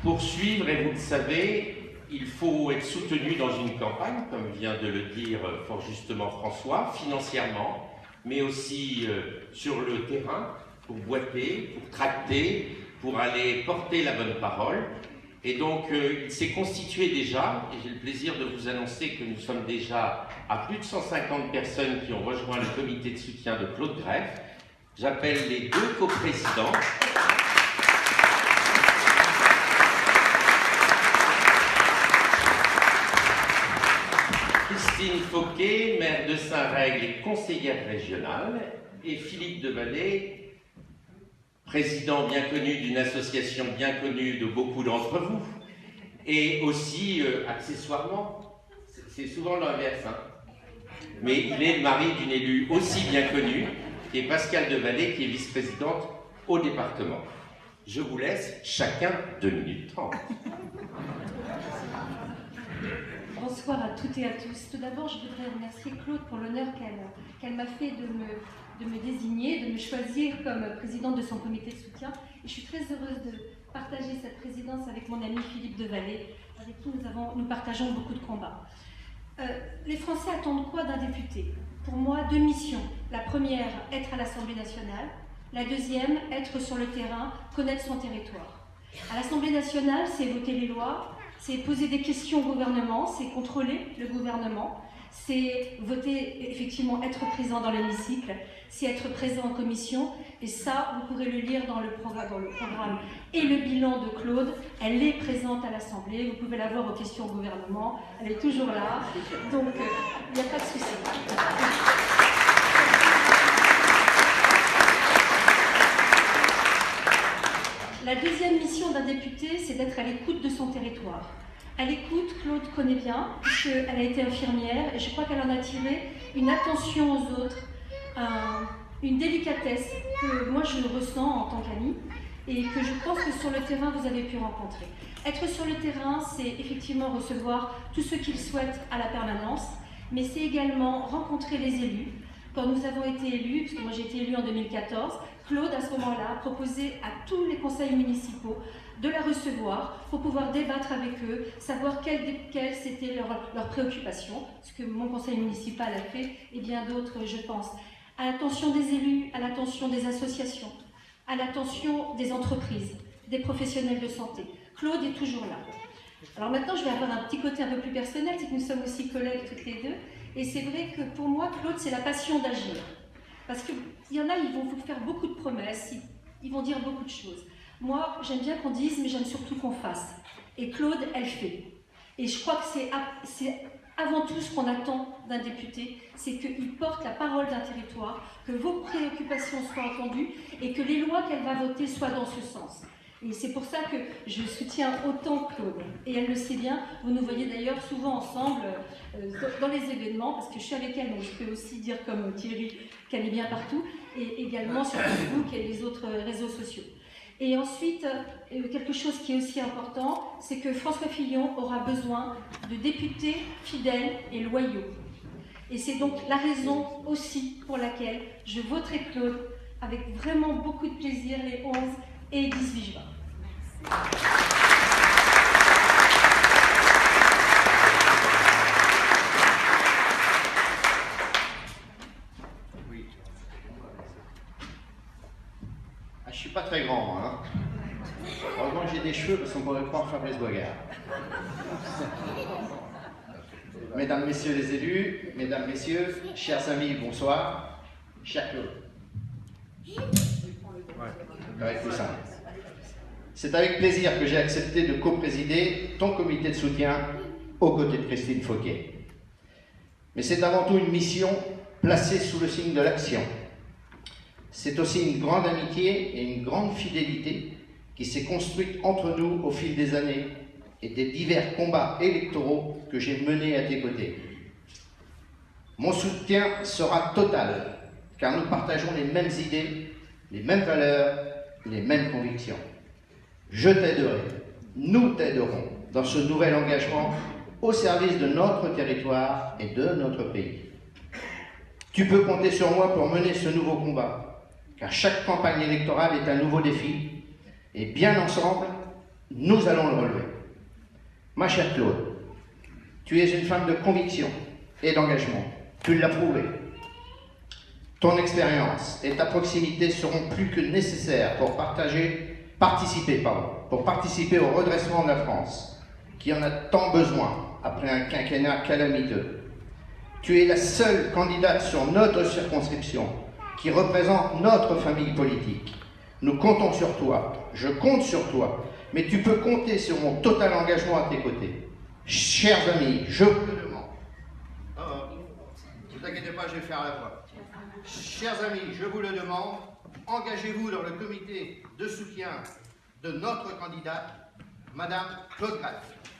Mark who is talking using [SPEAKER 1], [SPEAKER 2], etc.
[SPEAKER 1] poursuivre, et vous le savez, il faut être soutenu dans une campagne, comme vient de le dire fort justement François, financièrement, mais aussi sur le terrain, pour boiter, pour tracter, pour aller porter la bonne parole. Et donc, il s'est constitué déjà, et j'ai le plaisir de vous annoncer que nous sommes déjà à plus de 150 personnes qui ont rejoint le comité de soutien de Claude Greff. J'appelle les deux coprésidents. Christine Fauquet, maire de Saint-Règle et conseillère régionale, et Philippe Devalet, président bien connu d'une association bien connue de beaucoup d'entre vous, et aussi, accessoirement, c'est souvent l'inverse, hein, mais il est le mari d'une élue aussi bien connue, qui est Pascale Devalet, qui est vice-présidente au département. Je vous laisse chacun 2 minutes 30.
[SPEAKER 2] Bonsoir à toutes et à tous. Tout d'abord, je voudrais remercier Claude pour l'honneur qu'elle m'a fait de me désigner, de me choisir comme présidente de son comité de soutien. Et je suis très heureuse de partager cette présidence avec mon ami Philippe Devalet, avec qui nous partageons beaucoup de combats. Les Français attendent quoi d'un député? Pour moi, 2 missions. La première, être à l'Assemblée nationale. La deuxième, être sur le terrain, connaître son territoire. À l'Assemblée nationale, c'est voter les lois, c'est poser des questions au gouvernement, c'est contrôler le gouvernement, c'est voter, effectivement, être présent dans l'hémicycle, c'est être présent en commission, et ça, vous pourrez le lire dans le programme et le bilan de Claude. Elle est présente à l'Assemblée, vous pouvez la voir aux questions au gouvernement, elle est toujours là, donc il n'y a pas de souci. La deuxième mission d'un député, c'est d'être à l'écoute de son territoire. À l'écoute, Claude connaît bien, puisqu'elle a été infirmière, et je crois qu'elle en a tiré une attention aux autres, une délicatesse que moi je ressens en tant qu'amie, et que je pense que sur le terrain, vous avez pu rencontrer. Être sur le terrain, c'est effectivement recevoir tous ceux qu'ils souhaitent à la permanence, mais c'est également rencontrer les élus. Quand nous avons été élus, parce que moi j'ai été élue en 2014, Claude, à ce moment-là, a proposé à tous les conseils municipaux de la recevoir pour pouvoir débattre avec eux, savoir quelles c'était leurs préoccupations, ce que mon conseil municipal a fait, et bien d'autres, je pense, à l'attention des élus, à l'attention des associations, à l'attention des entreprises, des professionnels de santé. Claude est toujours là. Alors maintenant, je vais avoir un petit côté un peu plus personnel, c'est que nous sommes aussi collègues toutes les deux, et c'est vrai que pour moi, Claude, c'est la passion d'agir. Parce qu'il y en a, ils vont vous faire beaucoup de promesses, ils vont dire beaucoup de choses. Moi, j'aime bien qu'on dise, mais j'aime surtout qu'on fasse. Et Claude, elle fait. Et je crois que c'est avant tout ce qu'on attend d'un député, c'est qu'il porte la parole d'un territoire, que vos préoccupations soient entendues et que les lois qu'elle va voter soient dans ce sens. Et c'est pour ça que je soutiens autant Claude. Et elle le sait bien. Vous nous voyez d'ailleurs souvent ensemble dans les événements, parce que je suis avec elle, donc je peux aussi dire comme Thierry qu'elle est bien partout, et également sur Facebook et les autres réseaux sociaux. Et ensuite, quelque chose qui est aussi important, c'est que François Fillon aura besoin de députés fidèles et loyaux. Et c'est donc la raison aussi pour laquelle je voterai Claude avec vraiment beaucoup de plaisir les 11 et 18 juin.
[SPEAKER 3] Oui. Ah, je suis pas très grand, hein. Heureusement que j'ai des cheveux parce qu'on pourrait croire Fabrice Boigard. Mesdames, Messieurs les élus, Mesdames, Messieurs, chers amis, bonsoir. Cher Claude. Ça va être plus simple. C'est avec plaisir que j'ai accepté de coprésider ton comité de soutien aux côtés de Christine Fauquet. Mais c'est avant tout une mission placée sous le signe de l'action. C'est aussi une grande amitié et une grande fidélité qui s'est construite entre nous au fil des années et des divers combats électoraux que j'ai menés à tes côtés. Mon soutien sera total, car nous partageons les mêmes idées, les mêmes valeurs, les mêmes convictions. Je t'aiderai, nous t'aiderons dans ce nouvel engagement au service de notre territoire et de notre pays. Tu peux compter sur moi pour mener ce nouveau combat, car chaque campagne électorale est un nouveau défi, et bien ensemble, Nous allons le relever. Ma chère Claude, tu es une femme de conviction et d'engagement. Tu l'as prouvé. Ton expérience et ta proximité seront plus que nécessaires pour participer au redressement de la France, qui en a tant besoin après un quinquennat calamiteux. Tu es la seule candidate sur notre circonscription qui représente notre famille politique. Nous comptons sur toi, je compte sur toi, mais tu peux compter sur mon total engagement à tes côtés. Chers amis, je vous le demande. Ne vous inquiétez pas, je vais faire à la fois. Chers amis, je vous le demande, engagez-vous dans le comité de soutien de notre candidate, Madame Claude Greff.